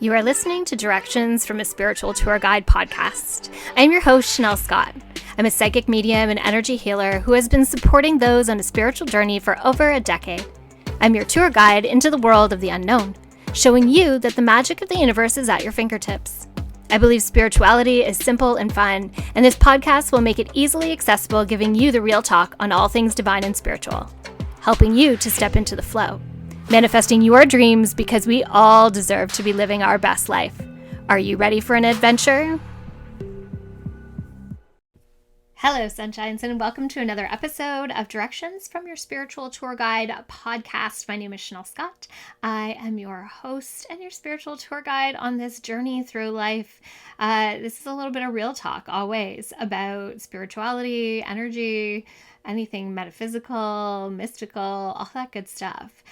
You are listening to Directions from a Spiritual Tour Guide podcast. I am your host, Shanel Scott. I'm a psychic medium and energy healer who has been supporting those on a spiritual journey for over a decade. I'm your tour guide into the world of the unknown, showing you that the magic of the universe is at your fingertips. I believe spirituality is simple and fun, and this podcast will make it easily accessible, giving you the real talk on all things divine and spiritual, helping you to step into the flow. Manifesting your dreams because we all deserve to be living our best life. Are you ready for an adventure? Hello, sunshines, and welcome to another episode of Directions from your Spiritual Tour Guide podcast. My name is Shanel Scott. I am your host and your spiritual tour guide on this journey through life. This is a little bit of real talk, always, about spirituality, energy, anything metaphysical, mystical, all that good stuff.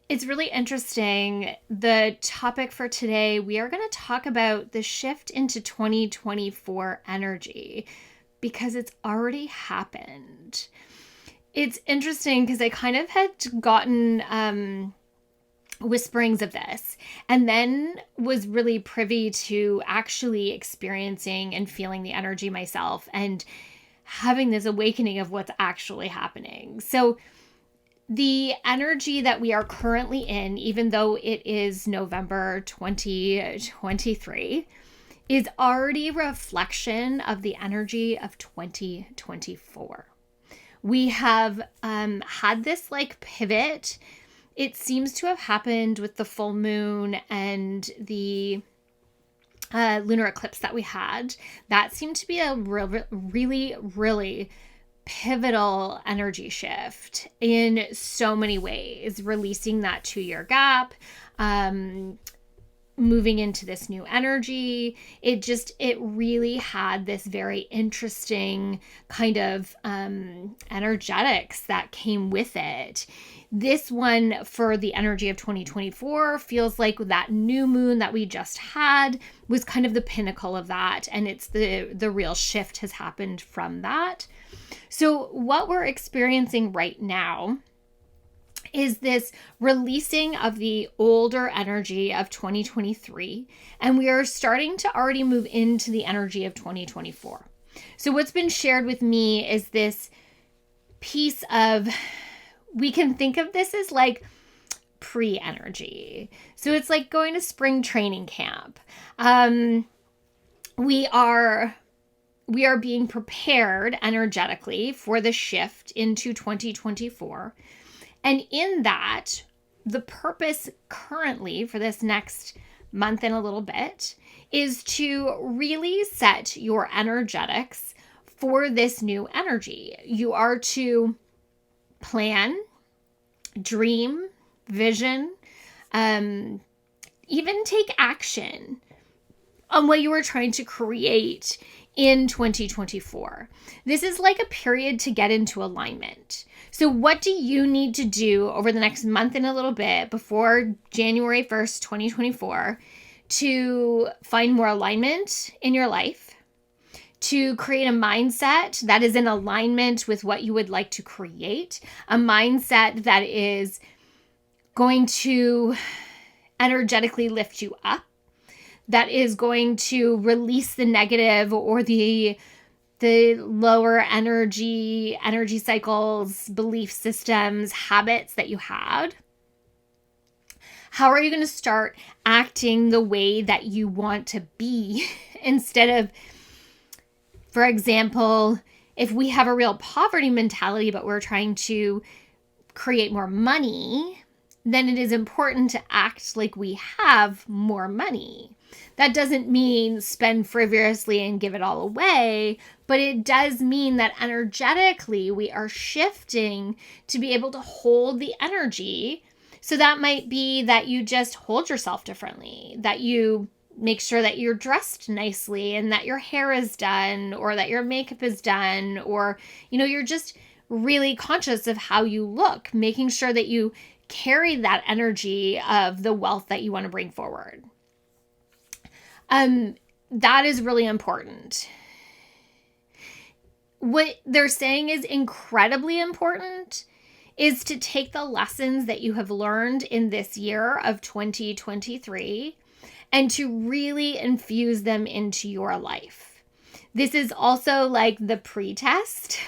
It's really interesting. The topic for today, we are going to talk about the shift into 2024 energy because it's already happened. It's interesting because I kind of had gotten whisperings of this and then was really privy to actually experiencing and feeling the energy myself and having this awakening of what's actually happening. So the energy that we are currently in, even though it is November 2023, is already a reflection of the energy of 2024. We have had this pivot. It seems to have happened with the full moon and the lunar eclipse that we had. That seemed to be a really pivotal energy shift in so many ways, releasing that 2-year gap, moving into this new energy. It really had this very interesting kind of energetics that came with it. This one for the energy of 2024 feels like that new moon that we just had was kind of the pinnacle of that. And it's the real shift has happened from that. So what we're experiencing right now is this releasing of the older energy of 2023. And we are starting to already move into the energy of 2024. So what's been shared with me is this piece of, we can think of this as like pre-energy. So it's like going to spring training camp. We are being prepared energetically for the shift into 2024. And in that, the purpose currently for this next month and a little bit is to really set your energetics for this new energy. You are to plan, dream, vision, even take action on what you are trying to create in 2024. This is like a period to get into alignment. So what do you need to do over the next month and a little bit before January 1st, 2024 to find more alignment in your life, to create a mindset that is in alignment with what you would like to create, a mindset that is going to energetically lift you up, that is going to release the negative or the lower energy cycles, belief systems, habits that you had? How are you going to start acting the way that you want to be instead of, for example, if we have a real poverty mentality, but we're trying to create more money, then it is important to act like we have more money. That doesn't mean spend frivolously and give it all away, but it does mean that energetically we are shifting to be able to hold the energy. So that might be that you just hold yourself differently, that you make sure that you're dressed nicely and that your hair is done or that your makeup is done, or, you're just really conscious of how you look, making sure that you carry that energy of the wealth that you want to bring forward. That is really important. What they're saying is incredibly important is to take the lessons that you have learned in this year of 2023 and to really infuse them into your life. This is also like the pre-test.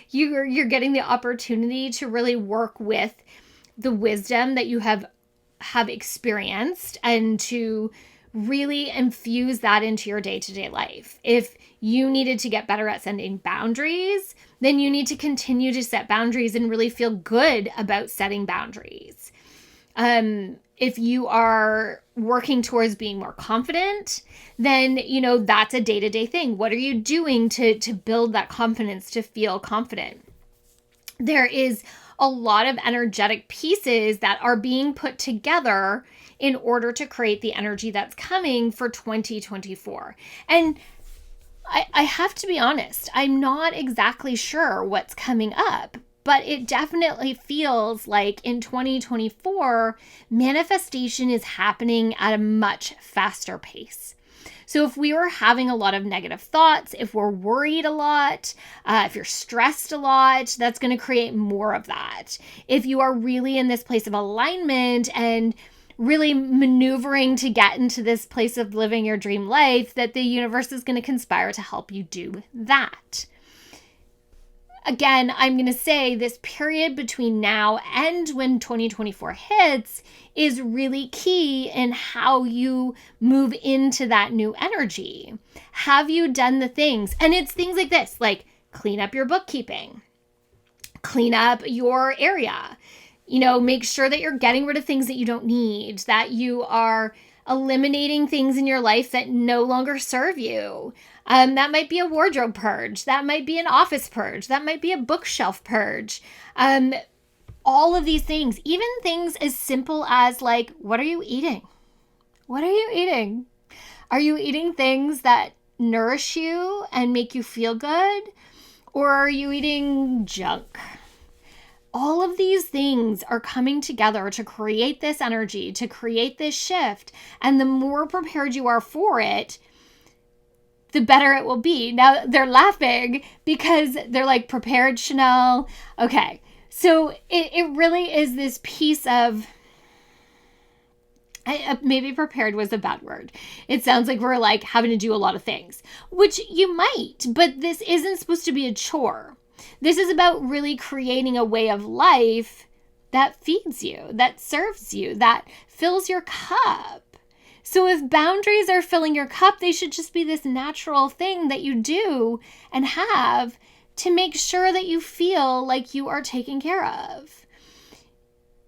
You're getting the opportunity to really work with the wisdom that you have experienced and to really infuse that into your day-to-day life. If you needed to get better at setting boundaries, then you need to continue to set boundaries and really feel good about setting boundaries. If you are working towards being more confident, then, that's a day-to-day thing. What are you doing to build that confidence, to feel confident? There is a lot of energetic pieces that are being put together in order to create the energy that's coming for 2024. And I have to be honest, I'm not exactly sure what's coming up, but it definitely feels like in 2024, manifestation is happening at a much faster pace. So if we were having a lot of negative thoughts, if we're worried a lot, if you're stressed a lot, that's going to create more of that. If you are really in this place of alignment and really maneuvering to get into this place of living your dream life, that the universe is going to conspire to help you do that. Again, I'm going to say this period between now and when 2024 hits is really key in how you move into that new energy. Have you done the things? And it's things like this, like clean up your bookkeeping, clean up your area, make sure that you're getting rid of things that you don't need, that you are eliminating things in your life that no longer serve you. That might be a wardrobe purge. That might be an office purge. That might be a bookshelf purge. All of these things, even things as simple as like, what are you eating? What are you eating? Are you eating things that nourish you and make you feel good? Or are you eating junk? All of these things are coming together to create this energy, to create this shift. And the more prepared you are for it, the better it will be. Now they're laughing because they're like, prepared, Shanel. Okay. So it really is this piece of, maybe prepared was a bad word. It sounds like we're like having to do a lot of things, which you might, but this isn't supposed to be a chore. This is about really creating a way of life that feeds you, that serves you, that fills your cup. So if boundaries are filling your cup, they should just be this natural thing that you do and have to make sure that you feel like you are taken care of.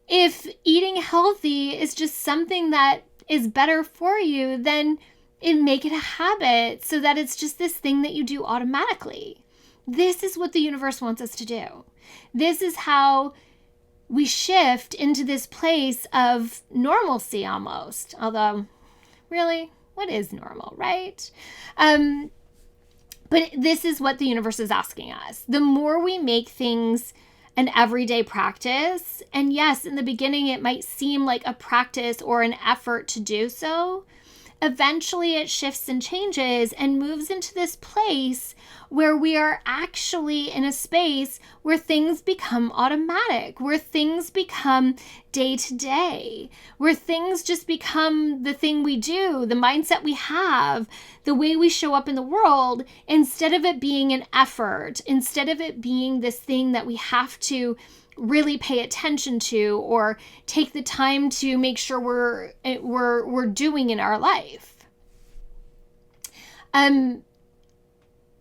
If eating healthy is just something that is better for you, then make it a habit so that it's just this thing that you do automatically. This is what the universe wants us to do. This is how we shift into this place of normalcy almost. Although, really, what is normal, right? But this is what the universe is asking us. The more we make things an everyday practice, and yes, in the beginning it might seem like a practice or an effort to do so, eventually it shifts and changes and moves into this place where we are actually in a space where things become automatic, where things become day to day, where things just become the thing we do, the mindset we have, the way we show up in the world, instead of it being an effort, instead of it being this thing that we have to really pay attention to or take the time to make sure we're doing in our life.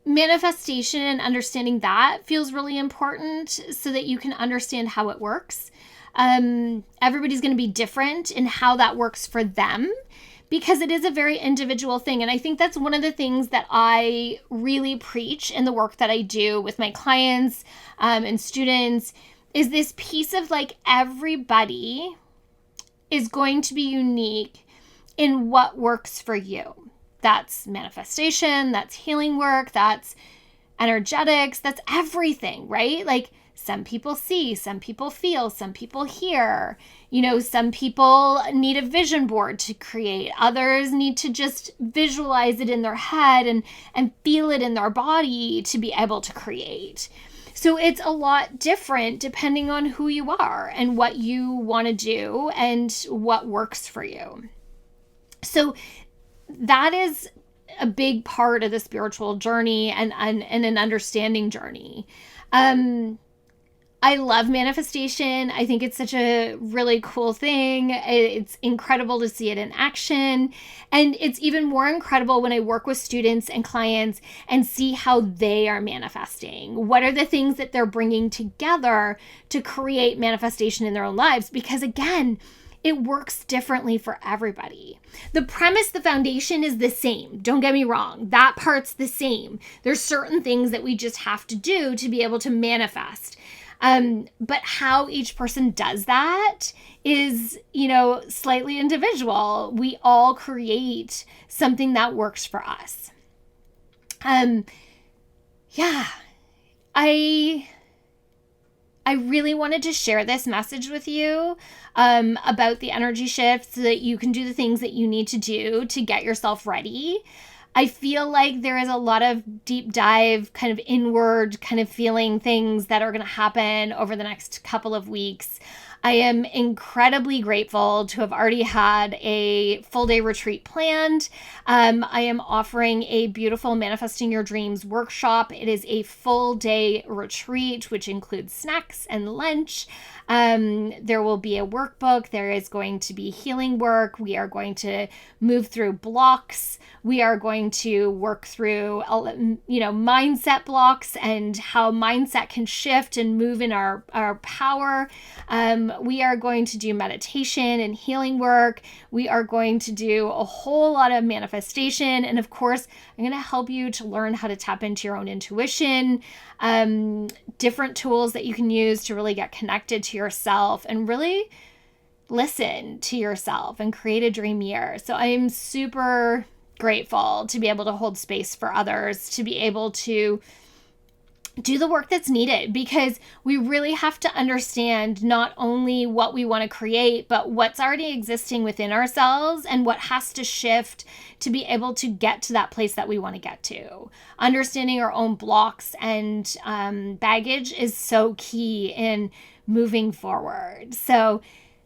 Manifestation and understanding that feels really important so that you can understand how it works. Everybody's going to be different in how that works for them because it is a very individual thing. And I think that's one of the things that I really preach in the work that I do with my clients and students is this piece of like everybody is going to be unique in what works for you. That's manifestation, that's healing work, that's energetics, that's everything, right? Like some people see, some people feel, some people hear, some people need a vision board to create. Others need to just visualize it in their head and feel it in their body to be able to create. So it's a lot different depending on who you are and what you want to do and what works for you. So that is a big part of the spiritual journey and an understanding journey. I love manifestation. I think it's such a really cool thing. It's incredible to see it in action. And it's even more incredible when I work with students and clients and see how they are manifesting. What are the things that they're bringing together to create manifestation in their own lives? Because again, it works differently for everybody. The premise, the foundation is the same. Don't get me wrong. That part's the same. There's certain things that we just have to do to be able to manifest. But how each person does that is, slightly individual. We all create something that works for us. Yeah, I really wanted to share this message with you about the energy shift so that you can do the things that you need to do to get yourself ready. I feel like there is a lot of deep dive, kind of inward, kind of feeling things that are going to happen over the next couple of weeks. I am incredibly grateful to have already had a full day retreat planned. I am offering a beautiful Manifesting Your Dreams workshop. It is a full day retreat, which includes snacks and lunch. There will be a workbook. There is going to be healing work. We are going to move through blocks. We are going to work through, mindset blocks and how mindset can shift and move in our power. We are going to do meditation and healing work. We are going to do a whole lot of manifestation. And of course, I'm going to help you to learn how to tap into your own intuition, different tools that you can use to really get connected to yourself and really listen to yourself and create a dream year. So I am super grateful to be able to hold space for others, to be able to do the work that's needed, because we really have to understand not only what we want to create, but what's already existing within ourselves and what has to shift to be able to get to that place that we want to get to. Understanding our own blocks and baggage is so key in moving forward. So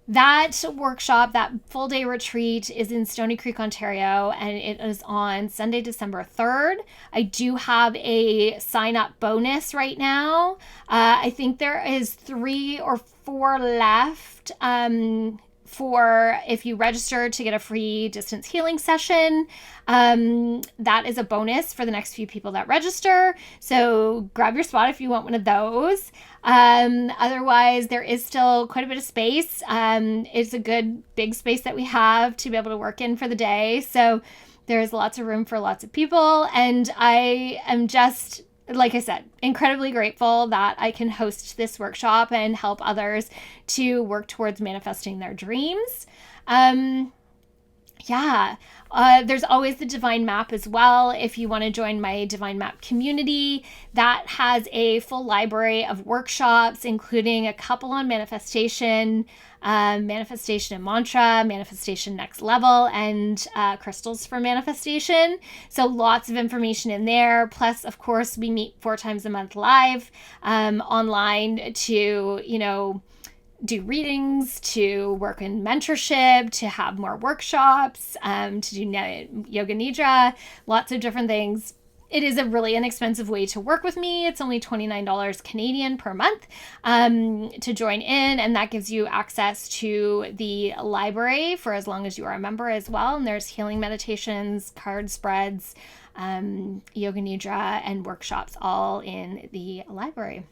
that workshop, that full day retreat is in Stoney Creek, Ontario, and it is on Sunday, December 3rd. I do have a sign up bonus right now. I think there is 3 or 4 left for if you register to get a free distance healing session. That is a bonus for the next few people that register. So grab your spot if you want one of those. Otherwise, there is still quite a bit of space. It's a good big space that we have to be able to work in for the day. So there's lots of room for lots of people. And I am just, like I said, incredibly grateful that I can host this workshop and help others to work towards manifesting their dreams. There's always the Divine Map as well. If you want to join my Divine Map community, that has a full library of workshops, including a couple on manifestation, manifestation and mantra, manifestation next level, and crystals for manifestation. So lots of information in there. Plus, of course, we meet 4 times a month live online to, do readings, to work in mentorship, to have more workshops, to do yoga nidra, lots of different things. It is a really inexpensive way to work with me. It's only $29 Canadian per month to join in, and that gives you access to the library for as long as you are a member as well. And there's healing meditations, card spreads, yoga nidra, and workshops all in the library.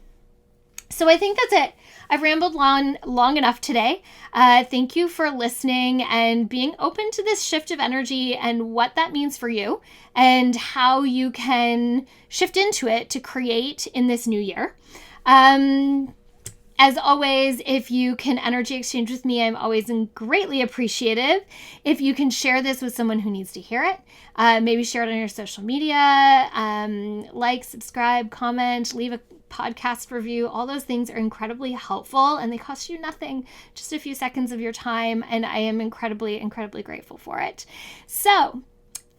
So I think that's it. I've rambled long enough today. Thank you for listening and being open to this shift of energy and what that means for you and how you can shift into it to create in this new year. As always, if you can energy exchange with me, I'm always greatly appreciative. If you can share this with someone who needs to hear it, maybe share it on your social media, like, subscribe, comment, leave a podcast review. All those things are incredibly helpful and they cost you nothing, just a few seconds of your time. And I am incredibly, incredibly grateful for it. So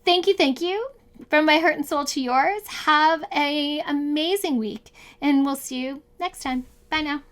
thank you. from my heart and soul to yours, have an amazing week, and we'll see you next time. Bye now.